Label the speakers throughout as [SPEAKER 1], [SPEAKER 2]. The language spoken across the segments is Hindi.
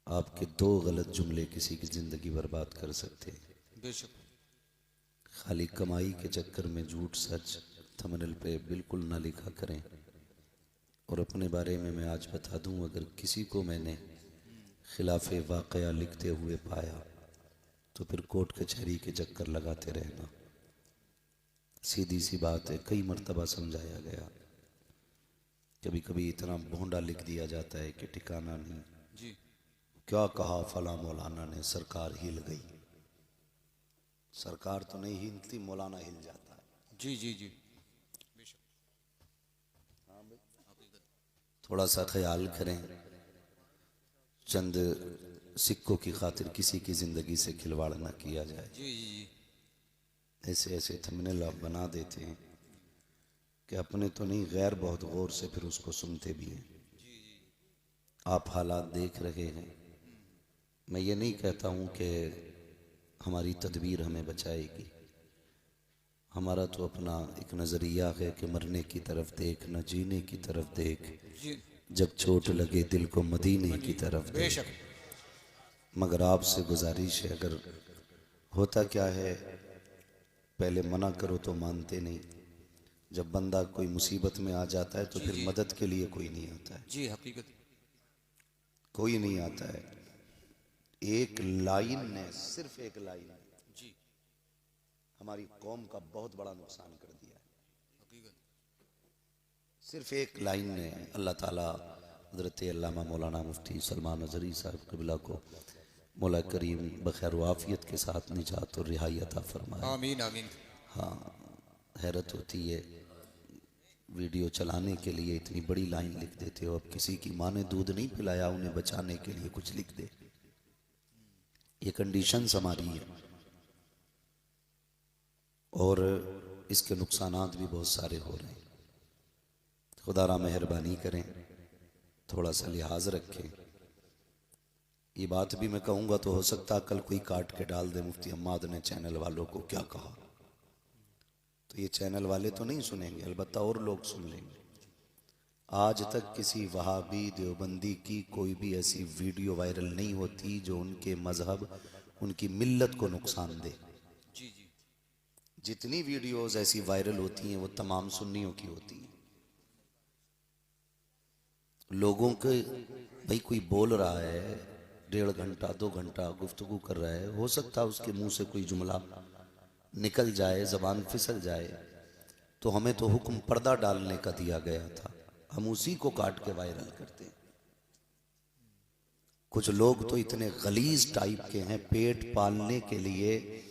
[SPEAKER 1] आपके दो गलत जुमले किसी की जिंदगी बर्बाद कर सकते हैं।
[SPEAKER 2] बेशक।
[SPEAKER 1] खाली कमाई के चक्कर में झूठ सच थंबनेल पे बिल्कुल ना लिखा करें। और अपने बारे में मैं आज बता दूं, अगर किसी को मैंने खिलाफ वाक़या लिखते हुए पाया तो फिर कोर्ट कचहरी के चक्कर लगाते रहना। सीधी सी बात है, कई मर्तबा समझाया गया। कभी कभी इतना भोंडा लिख दिया जाता है कि ठिकाना नहीं।
[SPEAKER 2] जी।
[SPEAKER 1] क्या कहा फला मौलाना ने, सरकार हिल गई। सरकार तो नहीं हिलती, मौलाना हिल जाता है।
[SPEAKER 2] जी जी जी।
[SPEAKER 1] थोड़ा सा ख्याल करें, चंद सिक्कों की खातिर किसी की जिंदगी से खिलवाड़ ना किया जाए।
[SPEAKER 2] जी जी जी।
[SPEAKER 1] ऐसे ऐसे थंबनेल आप बना देते हैं कि अपने तो नहीं, गैर बहुत गौर से फिर उसको सुनते भी हैं। आप हालात देख रहे हैं। मैं ये नहीं कहता हूँ कि हमारी तदबीर हमें बचाएगी। हमारा तो अपना एक नज़रिया है कि मरने की तरफ देख, न जीने की तरफ देख,
[SPEAKER 2] जी।
[SPEAKER 1] जब चोट लगे दिल को मदीने की तरफ देख।
[SPEAKER 2] बेशक।
[SPEAKER 1] मगर आपसे गुजारिश है, अगर होता क्या है, पहले मना करो तो मानते नहीं। जब बंदा कोई मुसीबत में आ जाता है तो
[SPEAKER 2] जी,
[SPEAKER 1] फिर
[SPEAKER 2] जी।
[SPEAKER 1] मदद के लिए कोई नहीं आता है।
[SPEAKER 2] जी हकीकत।
[SPEAKER 1] कोई नहीं आता है। एक लाइन ने, सिर्फ एक लाइन ने
[SPEAKER 2] जी
[SPEAKER 1] हमारी कौम का बहुत बड़ा नुकसान कर दिया है।
[SPEAKER 2] हकीकत।
[SPEAKER 1] सिर्फ एक लाइन ने। अल्लाह ताला हज़रत अल्लामा मौलाना मुफ्ती सलमान अज़हरी साहब क़िबला को मौला करीम बखैर आफियत के साथ निजात और रिहाई अता फरमाए।
[SPEAKER 2] आमीन आमीन।
[SPEAKER 1] हाँ, हैरत होती है, वीडियो चलाने के लिए इतनी बड़ी लाइन लिख देते हो। अब किसी की माँ ने दूध नहीं पिलाया, उन्हें बचाने के लिए कुछ लिख दे। ये कंडीशंस हमारी है और इसके नुकसानात भी बहुत सारे हो रहे हैं। खुदारा मेहरबानी करें, थोड़ा सा लिहाज रखें। ये बात भी मैं कहूँगा तो हो सकता कल कोई काट के डाल दे, मुफ्ती हम्माद ने चैनल वालों को क्या कहा। तो ये चैनल वाले तो नहीं सुनेंगे, अलबत्ता और लोग सुन लेंगे। आज तक किसी वहाबी देवबंदी की कोई भी ऐसी वीडियो वायरल नहीं होती जो उनके मजहब, उनकी मिल्लत को नुकसान दे।
[SPEAKER 2] जी जी।
[SPEAKER 1] जितनी वीडियोस ऐसी वायरल होती हैं वो तमाम सुन्नियों की होती हैं। लोगों के, भाई कोई बोल रहा है 1.5 घंटा 2 घंटा गुफ्तगू कर रहा है, हो सकता है उसके मुंह से कोई जुमला निकल जाए, जबान फिसल जाए, तो हमें तो हुक्म पर्दा डालने का दिया गया था, हम उसी को काट के वायरल करते हैं। कुछ लोग तो इतने गलीज टाइप के हैं, पेट पालने के लिए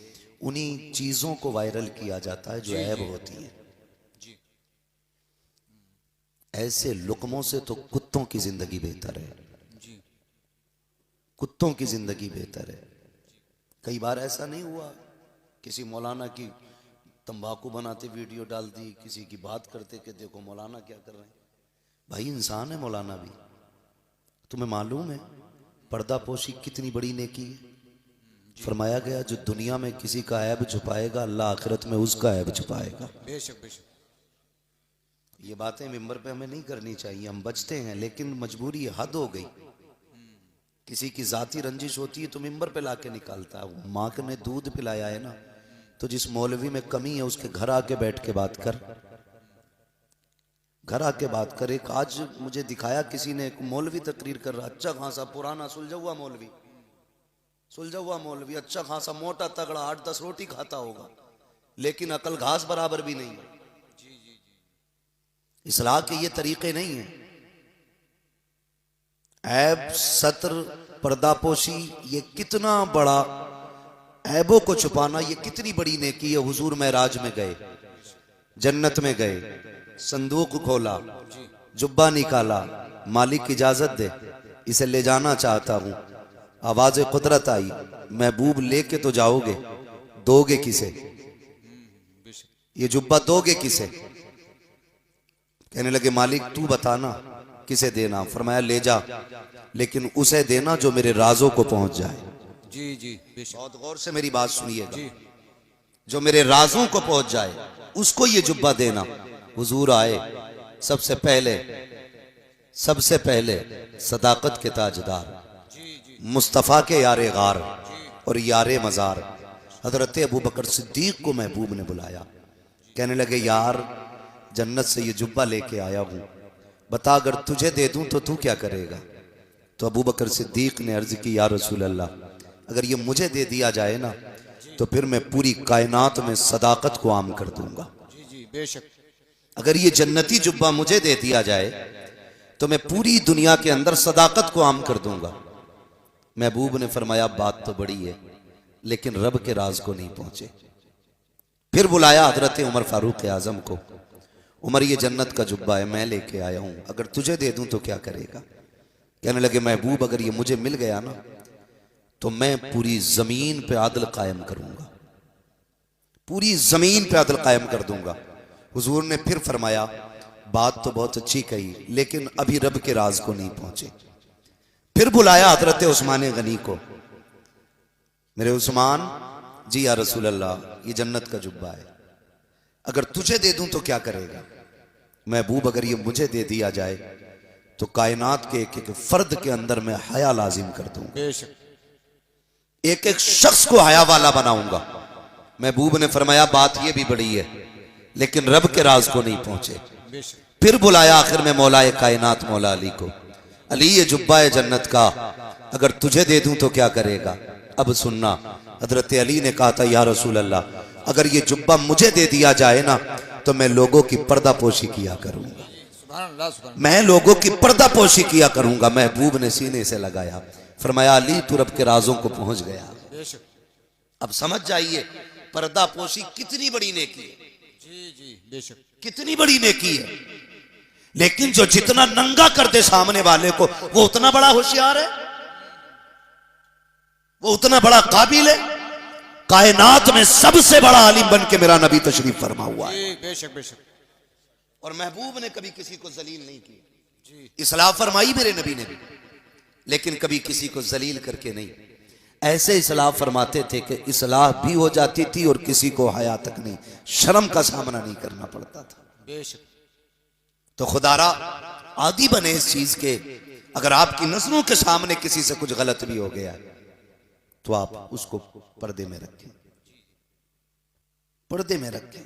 [SPEAKER 1] उन्हीं चीजों को वायरल किया जाता है जो
[SPEAKER 2] जी,
[SPEAKER 1] ऐब
[SPEAKER 2] जी।
[SPEAKER 1] होती हैं।
[SPEAKER 2] जी
[SPEAKER 1] ऐसे लुकमों से तो कुत्तों की जिंदगी बेहतर है।
[SPEAKER 2] जी।
[SPEAKER 1] कुत्तों की जिंदगी बेहतर है। कई बार ऐसा नहीं हुआ, किसी मौलाना की तंबाकू बनाते वीडियो डाल दी, किसी की बात करते कि देखो मौलाना क्या कर रहे हैं। भाई इंसान है मौलाना भी। तुम्हें मालूम है पर्दापोशी कितनी बड़ी नेकी है। फरमाया गया जो दुनिया में किसी का ऐब छुपाएगा, अल्लाह आखिरत में उसका ऐब छुपाएगा।
[SPEAKER 2] बेशक बेशक।
[SPEAKER 1] ये बातें मिंबर पे हमें नहीं करनी चाहिए, हम बचते हैं, लेकिन मजबूरी है, हद हो गई। किसी की जाती रंजिश होती है तो मिंबर पे लाके निकालता है। माँ के ने दूध पिलाया है ना, तो जिस मौलवी में कमी है उसके घर आके बैठ के बात कर, घर आके बात कर। एक आज मुझे दिखाया किसी ने, एक मौलवी तकरीर कर रहा, अच्छा खासा पुराना सुलझा हुआ मौलवी, सुलझा हुआ मौलवी, अच्छा खासा मोटा तगड़ा 8-10 रोटी खाता होगा, लेकिन अकल घास बराबर भी नहीं है। इस्लाह के ये तरीके नहीं है। ऐब, सत्र, पर्दापोशी, ये कितना बड़ा, ऐबों को छुपाना ये कितनी बड़ी नेकी है। हुजूर महराज में गए, जन्नत में गए, संदूक खोला, जुब्बा निकाला, मालिक इजाजत दे, इसे ले जाना चाहता हूं। आवाज कुदरत आई, महबूब लेके तो जाओगे, दोगे किसे? ये जुब्बा दोगे किसे? कहने लगे मालिक तू बताना किसे देना। फरमाया ले जा, लेकिन उसे देना जो मेरे राजों को पहुंच जाए।
[SPEAKER 2] जी जी बेशक।
[SPEAKER 1] बहुत गौर से मेरी बात सुनिएगा,
[SPEAKER 2] जी
[SPEAKER 1] जो मेरे राजों को पहुंच जाए उसको ये जुब्बा देना। हुजूर आए, सबसे पहले सदाकत के ताजदार,
[SPEAKER 2] जी जी
[SPEAKER 1] मुस्तफ़ा के यारे गार और यारे मज़ार हज़रत अबू बकर सिद्दीक को महबूब ने बुलाया। कहने लगे, यार जन्नत से ये जुब्बा लेके आया हूँ, बता अगर तुझे दे दूं तो तू क्या करेगा? तो अबू बकर सिद्दीक ने अर्ज की, या रसूल अल्लाह, अगर ये मुझे दे दिया जाए ना तो फिर मैं पूरी कायनात में सदाकत को आम कर दूंगा।
[SPEAKER 2] जी बेशक।
[SPEAKER 1] अगर ये जन्नती जुब्बा मुझे दे दिया जाए तो मैं पूरी दुनिया के अंदर सदाकत को आम कर दूंगा। महबूब ने फरमाया, बात तो बड़ी है लेकिन रब के राज को नहीं पहुंचे। फिर बुलाया हजरत उमर फारूक आजम को। उमर, ये जन्नत का जुब्बा है, मैं लेके आया हूं, अगर तुझे दे दूं तो क्या करेगा? कहने लगे, महबूब अगर ये मुझे मिल गया ना तो मैं पूरी जमीन पे आदल कायम करूंगा, पूरी जमीन पे आदल कायम कर दूंगा। हुजूर ने फिर फरमाया, बात तो बहुत अच्छी कही लेकिन अभी रब के राज को नहीं पहुंचे। फिर बुलाया हजरत उस्मान गनी को। मेरे उस्मान जी, या रसूल अल्लाह, ये जन्नत का जुब्बा है, अगर तुझे दे दूं तो क्या करेगा? महबूब, अगर ये मुझे दे दिया जाए तो कायनात के एक एक फर्द के अंदर मैं हया लाजिम कर दूंगा,
[SPEAKER 2] बेशक।
[SPEAKER 1] एक एक शख्स को हया वाला बनाऊंगा। महबूब ने फरमाया, बात ये भी बड़ी है लेकिन रब के राज को नहीं पहुंचे।
[SPEAKER 2] बेशक।
[SPEAKER 1] फिर बुलाया आखिर में मौलाए कायनात मौला अली को। अली, ये जुब्बा है जन्नत का, अगर तुझे दे दूं तो क्या करेगा? अब सुनना, हजरत अली ने कहा था, या रसूल अल्लाह, अगर ये जुब्बा मुझे दे दिया जाए ना तो मैं लोगों की पर्दापोशी किया करूंगा,
[SPEAKER 2] सुभान अल्लाह, सुभान
[SPEAKER 1] मैं लोगों की पर्दापोशी किया करूंगा। महबूब ने सीने से लगाया, फरमाया, अली तू रब के राजों को पहुंच गया।
[SPEAKER 2] बेशक।
[SPEAKER 1] अब समझ जाइए पर्दापोशी कितनी बड़ी नेकी है,
[SPEAKER 2] जी बेशक।
[SPEAKER 1] कितनी बड़ी नेकी है। लेकिन जो जितना नंगा कर दे सामने वाले को वो उतना बड़ा होशियार है, वो उतना बड़ा काबिल है। कायनात में सबसे बड़ा आलिम बन के मेरा नबी तशरीफ फरमा हुआ है।
[SPEAKER 2] बेशक बेशक।
[SPEAKER 1] और महबूब ने कभी किसी को जलील नहीं किया।
[SPEAKER 2] जी।
[SPEAKER 1] इस्लाह फरमाई मेरे नबी ने भी, लेकिन कभी किसी को जलील करके नहीं। ऐसे इस्लाह फरमाते थे कि इस्लाह भी हो जाती थी और किसी को हया तक नहीं, शर्म का सामना नहीं करना पड़ता था।
[SPEAKER 2] बेशक।
[SPEAKER 1] तो खुदारा आदि बने इस चीज के, अगर आपकी नजरों के सामने किसी से कुछ गलत भी हो गया तो आप उसको पर्दे में रखें, पर्दे में रखें।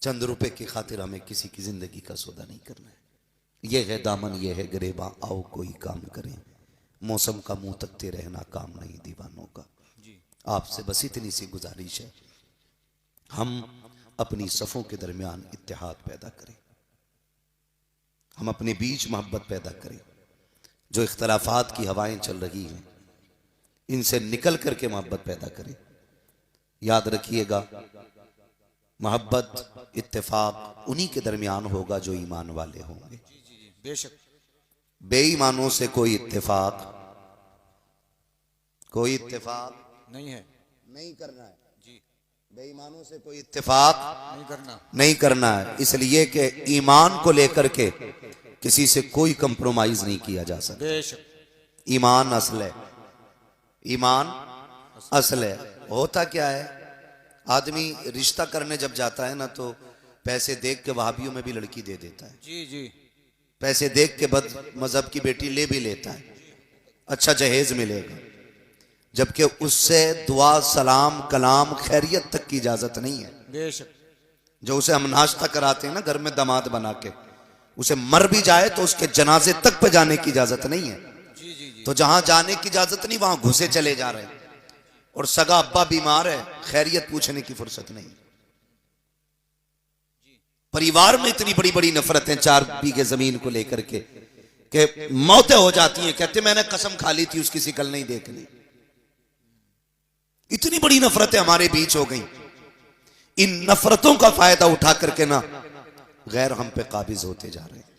[SPEAKER 1] चंद रुपए की खातिर हमें किसी की जिंदगी का सौदा नहीं करना है। यह है दामन, यह है गिरेबा, आओ कोई काम करें, मौसम का मुंह तकते रहना काम नहीं दीवानों का। आपसे बस इतनी सी गुजारिश है, हम अपनी सफ़ों के दरमियान इत्तेहाद पैदा करें, हम अपने बीच मोहब्बत पैदा करें। जो इख्तलाफात की हवाएं चल रही हैं इनसे निकल करके मोहब्बत पैदा करें। याद रखिएगा, मोहब्बत इत्तेफाक उन्हीं के दरमियान होगा जो ईमान वाले होंगे।
[SPEAKER 2] बेशक।
[SPEAKER 1] बेईमानों से कोई इत्तेफाक
[SPEAKER 2] नहीं है,
[SPEAKER 1] नहीं करना है।
[SPEAKER 2] जी।
[SPEAKER 1] बेईमानों से कोई इत्तेफाक नहीं करना है, इसलिए कि ईमान को लेकर के किसी से कोई कंप्रोमाइज नहीं किया जा सकता।
[SPEAKER 2] बेशक।
[SPEAKER 1] ईमान असल है, ईमान असल है। होता क्या है, आदमी रिश्ता करने जब जाता है ना तो पैसे देख के वहाबियों में भी लड़की दे देता है,
[SPEAKER 2] जी।
[SPEAKER 1] पैसे देख के बद मजहब की बेटी ले भी लेता है, अच्छा जहेज मिलेगा, जबकि उससे दुआ सलाम कलाम खैरियत तक की इजाजत नहीं है।
[SPEAKER 2] बेशक।
[SPEAKER 1] जो उसे हम नाश्ता कराते हैं ना घर में दामाद बना के, उसे मर भी जाए तो उसके जनाजे तक पे जाने की इजाजत नहीं है।
[SPEAKER 2] जी।
[SPEAKER 1] तो जहां जाने की इजाजत नहीं वहां घुसे चले जा रहे हैं, और सगा अब्बा बीमार है, खैरियत पूछने की फुर्सत नहीं। परिवार में इतनी बड़ी बड़ी नफरतें 4 बीघे जमीन को लेकर के कि मौतें हो जाती हैं, कहते मैंने कसम खा ली थी उसकी शिकल नहीं देखनी। इतनी बड़ी नफरतें हमारे बीच हो गई। इन नफरतों का फायदा उठा करके ना गैर हम पे काबिज होते जा रहे हैं,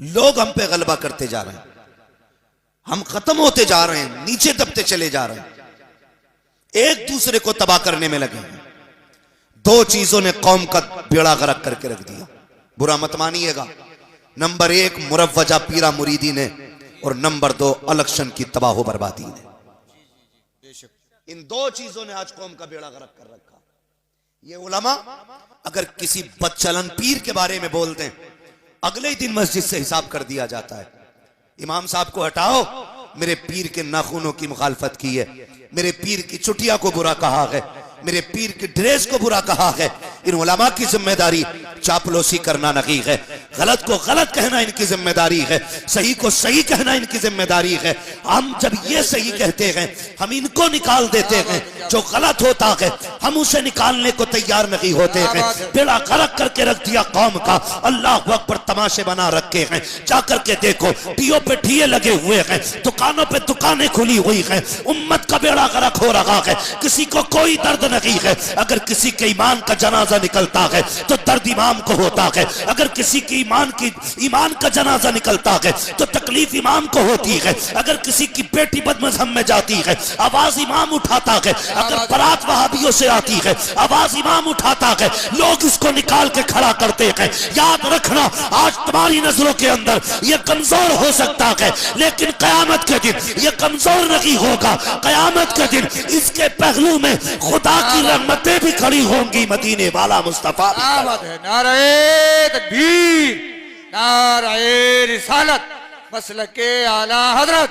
[SPEAKER 1] लोग हम पे गलबा करते जा रहे हैं, हम खत्म होते जा रहे हैं, नीचे दबते चले जा रहे हैं, एक दूसरे को तबाह करने में लगे हैं। 2 चीजों ने कौम का बेड़ा गर्क करके रख दिया, बुरा मत मानिएगा। नंबर 1 मुरव्वजा पीरा मुरीदी ने, और नंबर 2 इलेक्शन की तबाह बर्बादी ने। इन 2 चीजों ने आज कौम का बेड़ा गर्क कर रखा। ये उलमा अगर किसी बदचलन पीर के बारे में बोल दें, अगले ही दिन मस्जिद से हिसाब कर दिया जाता है। इमाम साहब को हटाओ, मेरे पीर के नाखूनों की मुखालफत की है, मेरे पीर की चुटिया को बुरा कहा है, मेरे पीर की ड्रेस को बुरा कहा है। इन उलमा की जिम्मेदारी चापलूसी करना नहीं है, गलत को गलत कहना इनकी जिम्मेदारी है, सही को सही कहना इनकी जिम्मेदारी है। हम जब ये सही कहते हैं हम इनको निकाल देते हैं, जो गलत होता है हम उसे निकालने को तैयार नहीं होते हैं। बेड़ा गर्क करके रख दिया कौम का, अल्लाह अकबर तमाशे बना रखे हैं। जाकर के देखो टीओ पे टीए लगे हुए हैं, दुकानों पे दुकानें खुली हुई हैं, उम्मत का बेड़ा गर्क हो रहा है, किसी को कोई दर्द नहीं है। अगर किसी के ईमान का जनाजा निकलता है तो दर्द इमाम को होता है, अगर किसी की ईमान का जनाजा निकलता है तो तकलीफ इमाम को होती है, अगर किसी की बेटी बदमज़हब में जाती है आवाज इमाम उठाता है, अगर बारात वहाबियों से आती है आवाज इमाम उठाता है, लोग इसको निकाल के खड़ा करते हैं। याद रखना आज तुम्हारी नजरों के अंदर ये कमजोर हो सकता है, लेकिन कयामत के दिन ये कमजोर नहीं होगा। कयामत के दिन इसके पहलू में खुदा की रहमतें भी खड़ी होंगी। मदीने वाला मुस्तफा
[SPEAKER 2] नारे तकबीर, नारे रिसालत, मसलक के आला हजरत,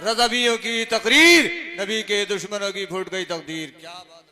[SPEAKER 2] रज़वियों की तकरीर, नबी के दुश्मनों की फूट गई तकदीर। क्या बात।